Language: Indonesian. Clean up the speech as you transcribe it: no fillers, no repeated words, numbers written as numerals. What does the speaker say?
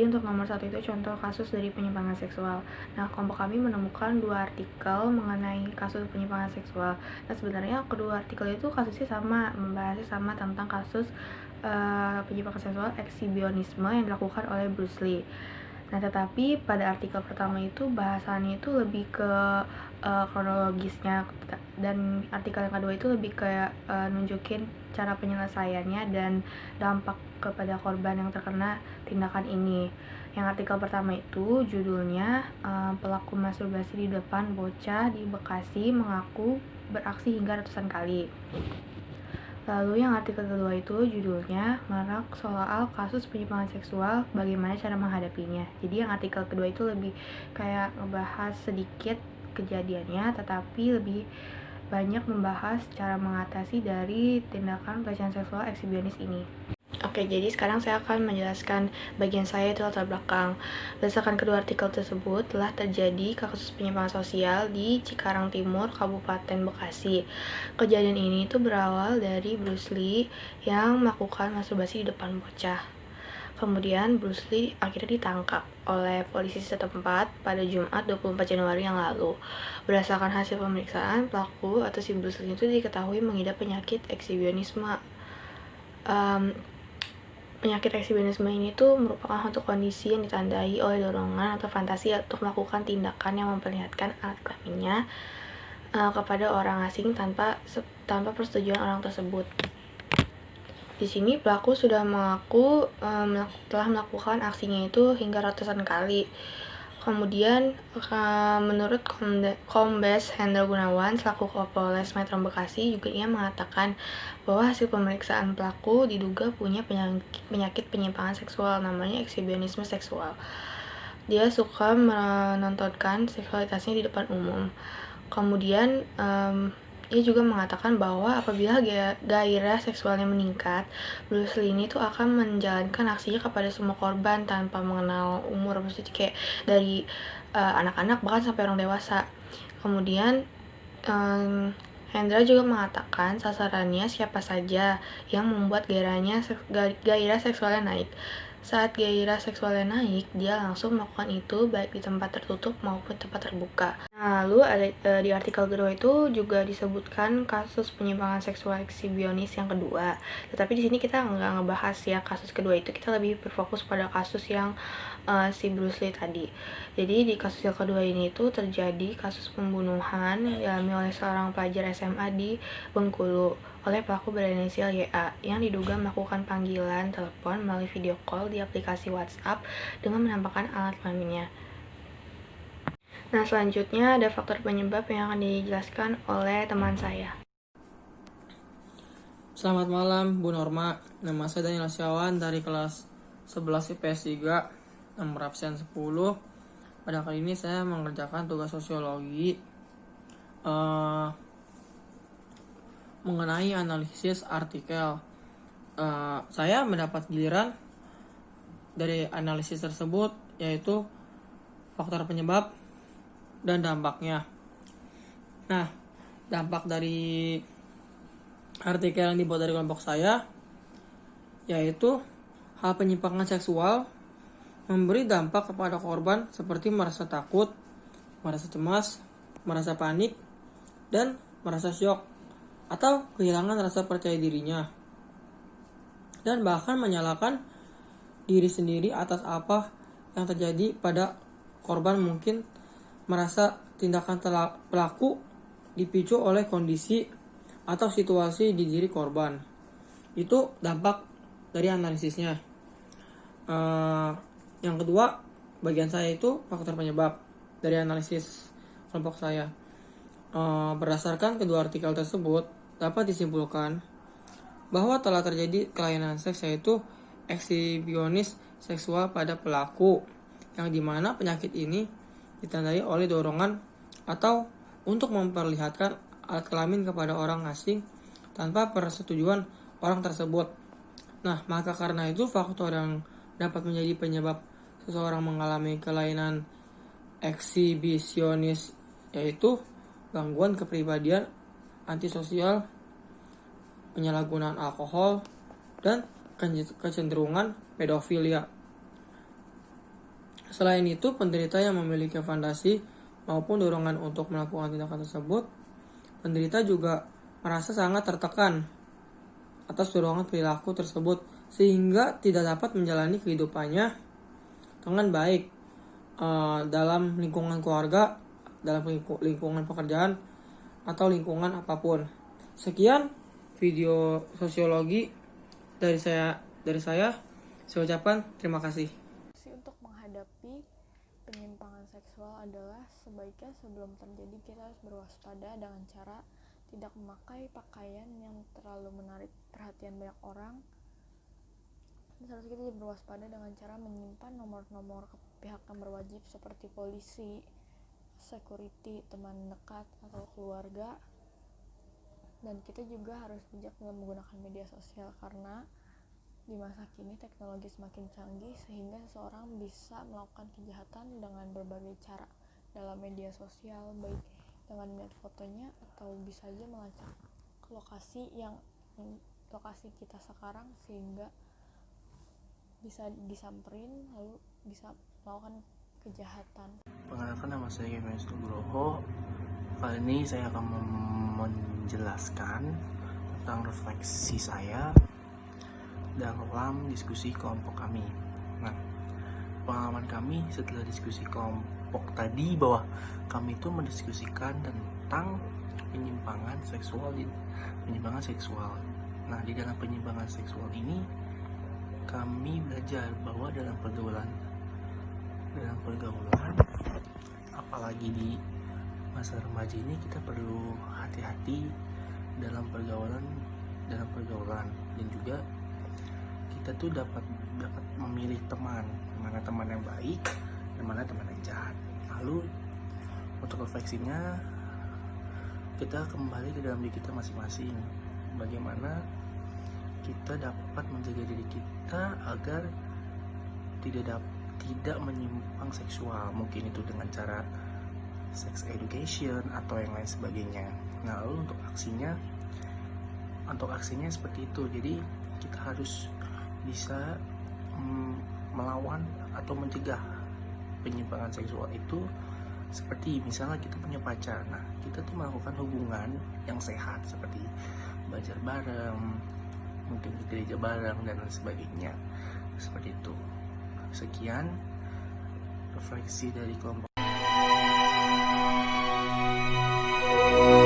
untuk nomor 1 itu contoh kasus dari penyimpangan seksual. Nah, kelompok kami menemukan 2 artikel mengenai kasus penyimpangan seksual. Nah, sebenarnya kedua artikel itu kasusnya sama, membahasnya sama tentang kasus penyimpangan seksual ekshibionisme yang dilakukan oleh Bruce Lee. Nah, tetapi pada artikel pertama itu bahasannya itu lebih ke kronologisnya, dan artikel yang kedua itu lebih kayak nunjukin cara penyelesaiannya dan dampak kepada korban yang terkena tindakan ini. Yang artikel pertama itu judulnya pelaku masturbasi di depan bocah di Bekasi mengaku beraksi hingga ratusan kali. Lalu yang artikel kedua itu judulnya Merak soal kasus penyimpangan seksual, bagaimana cara menghadapinya. Jadi yang artikel kedua itu lebih kayak ngebahas sedikit kejadiannya, tetapi lebih banyak membahas cara mengatasi dari tindakan pelecehan seksual ekshibionis ini. Oke, jadi sekarang saya akan menjelaskan bagian saya itu latar belakang. Berdasarkan kedua artikel tersebut, telah terjadi kasus penyimpangan sosial di Cikarang Timur, Kabupaten Bekasi. Kejadian ini itu berawal dari Bruce Lee yang melakukan masturbasi di depan bocah. Kemudian Bruce Lee akhirnya ditangkap oleh polisi setempat pada Jumat 24 Januari yang lalu. Berdasarkan hasil pemeriksaan, pelaku atau si Bruce Lee itu diketahui mengidap penyakit ekshibionisme. Penyakit ekshibionisme ini tuh merupakan suatu kondisi yang ditandai oleh dorongan atau fantasi untuk melakukan tindakan yang memperlihatkan alat kelaminnya kepada orang asing tanpa persetujuan orang tersebut. Di sini pelaku sudah mengaku telah melakukan aksinya itu hingga ratusan kali. Kemudian menurut Kombes Hendra Gunawan selaku Kapolres Metro Bekasi juga ia mengatakan bahwa hasil pemeriksaan pelaku diduga punya penyakit penyimpangan seksual namanya ekshibionisme seksual. Dia suka menontonkan seksualitasnya di depan umum. Kemudian ia juga mengatakan bahwa apabila gairah seksualnya meningkat, Bruce Lee ini tuh akan menjalankan aksinya kepada semua korban tanpa mengenal umur, maksudnya kayak dari anak-anak bahkan sampai orang dewasa. Kemudian Hendra juga mengatakan sasarannya siapa saja yang membuat gairah seksualnya naik. Saat gairah seksualnya naik, dia langsung melakukan itu baik di tempat tertutup maupun tempat terbuka. Nah, lalu di artikel kedua itu juga disebutkan kasus penyimpangan seksual ekshibionis yang kedua. Tetapi di sini kita nggak ngebahas ya kasus kedua itu, kita lebih berfokus pada kasus yang si Bruce Lee tadi. Jadi di kasus yang kedua ini itu terjadi kasus pembunuhan yang dialami oleh seorang pelajar SMA di Bengkulu oleh pelaku berinisial YA yang diduga melakukan panggilan telepon melalui video call di aplikasi WhatsApp dengan menampakkan alat kelaminnya. Nah, selanjutnya ada faktor penyebab yang akan dijelaskan oleh teman saya. Selamat malam Bu Norma, nama saya Daniel Syawan dari kelas 11 IPS 3, nomor absen 10. Pada kali ini saya mengerjakan tugas sosiologi mengenai analisis artikel. Saya mendapat giliran dari analisis tersebut, yaitu faktor penyebab dan dampaknya. Nah, dampak dari artikel yang dibuat dari kelompok saya yaitu hal penyimpangan seksual memberi dampak kepada korban seperti merasa takut, merasa cemas, merasa panik, dan merasa syok atau kehilangan rasa percaya dirinya, dan bahkan menyalahkan diri sendiri atas apa yang terjadi pada korban. Mungkin merasa tindakan pelaku dipicu oleh kondisi atau situasi di diri korban. Itu dampak dari analisisnya. Yang kedua, bagian saya itu faktor penyebab dari analisis kelompok saya. Berdasarkan kedua artikel tersebut, dapat disimpulkan bahwa telah terjadi kelainan seks, yaitu ekshibionis seksual pada pelaku, yang dimana penyakit ini ditandai oleh dorongan atau untuk memperlihatkan alat kelamin kepada orang asing tanpa persetujuan orang tersebut. Nah, maka karena itu faktor yang dapat menjadi penyebab seseorang mengalami kelainan eksibisionis yaitu gangguan kepribadian antisosial, penyalahgunaan alkohol, dan kecenderungan pedofilia. Selain itu, penderita yang memiliki fantasi maupun dorongan untuk melakukan tindakan tersebut, penderita juga merasa sangat tertekan atas dorongan perilaku tersebut sehingga tidak dapat menjalani kehidupannya dengan baik dalam lingkungan keluarga, dalam lingkungan pekerjaan, atau lingkungan apapun. Sekian video sosiologi dari saya. Saya ucapkan terima kasih. Untuk menghadapi penyimpangan seksual adalah sebaiknya sebelum terjadi kita harus berwaspada dengan cara tidak memakai pakaian yang terlalu menarik perhatian banyak orang. Seharusnya kita berwaspada dengan cara menyimpan nomor-nomor pihak yang berwajib seperti polisi, security, teman dekat, atau keluarga. Dan kita juga harus bijak dalam menggunakan media sosial karena di masa kini teknologi semakin canggih sehingga seseorang bisa melakukan kejahatan dengan berbagai cara dalam media sosial, baik dengan melihat fotonya atau bisa aja melacak lokasi lokasi kita sekarang sehingga bisa disamperin lalu bisa melakukan kejahatan. Perkenalkan, nama saya Kevin Nugroho. Kali ini saya akan menjelaskan tentang refleksi saya dalam diskusi kelompok kami. Nah, pengalaman kami setelah diskusi kelompok tadi bahwa kami itu mendiskusikan tentang penyimpangan seksual. Nah, di dalam penyimpangan seksual ini kami belajar bahwa dalam pergaulan apalagi di masa remaja ini kita perlu hati-hati dalam pergaulan dan juga kita tuh dapat memilih teman, mana teman yang baik dan mana teman yang jahat. Lalu untuk refleksinya kita kembali ke dalam diri kita masing-masing, bagaimana kita dapat menjaga diri kita agar tidak menyimpang seksual, mungkin itu dengan cara sex education atau yang lain sebagainya. Nah, lalu untuk aksinya seperti itu. Jadi kita harus bisa melawan atau mencegah penyimpangan seksual itu, seperti misalnya kita punya pacar. Nah, kita tuh melakukan hubungan yang sehat seperti belajar bareng, mungkin ke gereja bareng dan lain sebagainya. Seperti itu. Sekian refleksi dari kelompok